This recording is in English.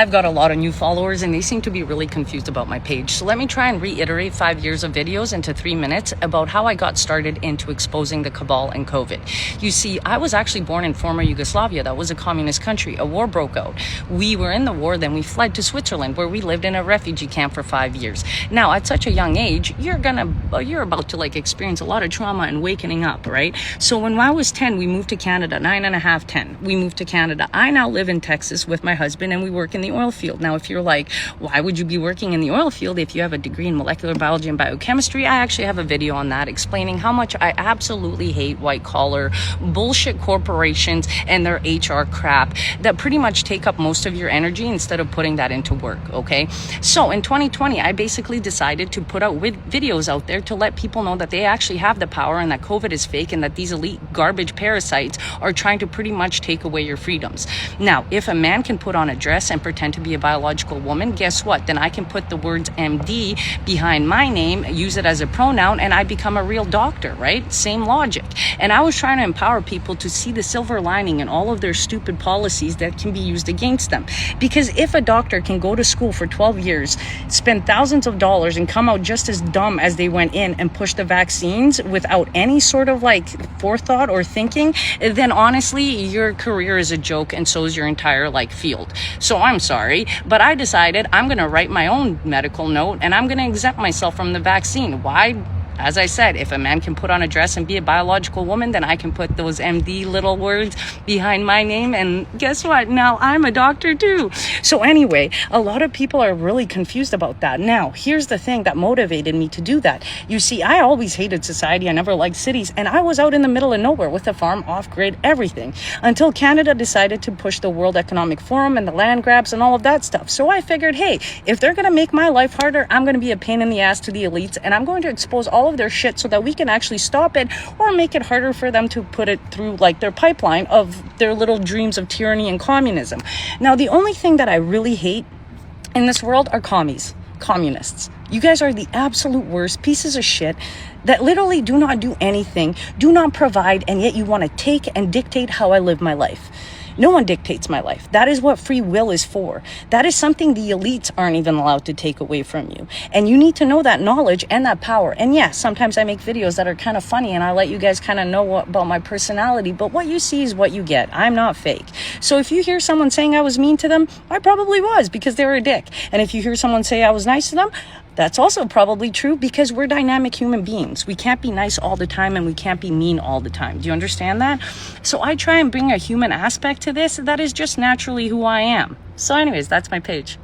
I've got a lot of new followers and they seem to be really confused about my page. So let me try and reiterate 5 years of videos into 3 minutes about how I got started into exposing the cabal and COVID. You see, I was actually born in former Yugoslavia. That was a communist country. A war broke out. We were in the war, then we fled to Switzerland, where we lived in a refugee camp for 5 years. Now, at such a young age, you're about to like experience a lot of trauma and wakening up, right? So when I was 10, we moved to Canada, 9 and a half, 10. We moved to Canada. I now live in Texas with my husband and we work in the oil field. Now, if you're like, why would you be working in the oil field if you have a degree in molecular biology and biochemistry? I actually have a video on that explaining how much I absolutely hate white collar bullshit corporations and their HR crap that pretty much take up most of your energy instead of putting that into work, okay? So in 2020, I basically decided to put out videos out there to let people know that they actually have the power and that COVID is fake and that these elite garbage parasites are trying to pretty much take away your freedoms. Now, if a man can put on a dress and pretend to be a biological woman, guess what? Then I can put the words MD behind my name, use it as a pronoun, and I become a real doctor, right? Same logic. And I was trying to empower people to see the silver lining in all of their stupid policies that can be used against them. Because if a doctor can go to school for 12 years, spend thousands of dollars and come out just as dumb as they went in and push the vaccines without any sort of like forethought or thinking, then honestly, your career is a joke and so is your entire like field. So I'm sorry, but I decided I'm going to write my own medical note and I'm going to exempt myself from the vaccine. Why? As I said, if a man can put on a dress and be a biological woman, then I can put those MD little words behind my name. And guess what? Now I'm a doctor too. So anyway, a lot of people are really confused about that. Now, here's the thing that motivated me to do that. You see, I always hated society. I never liked cities. And I was out in the middle of nowhere with a farm, off-grid, everything. Until Canada decided to push the World Economic Forum and the land grabs and all of that stuff. So I figured, hey, if they're going to make my life harder, I'm going to be a pain in the ass to the elites. And I'm going to expose all of their shit so that we can actually stop it or make it harder for them to put it through like their pipeline of their little dreams of tyranny and communism. Now, the only thing that I really hate in this world are communists. You guys are the absolute worst pieces of shit that literally do not do anything, do not provide, and yet you want to take and dictate how I live my life. No one dictates my life. That is what free will is for. That is something the elites aren't even allowed to take away from you. And you need to know that knowledge and that power. And yes, sometimes I make videos that are kind of funny and I let you guys kind of know about my personality, but what you see is what you get. I'm not fake. So if you hear someone saying I was mean to them, I probably was because they were a dick. And if you hear someone say I was nice to them, that's also probably true because we're dynamic human beings. We can't be nice all the time and we can't be mean all the time. Do you understand that? So I try and bring a human aspect to this that is just naturally who I am. So anyways, that's my page.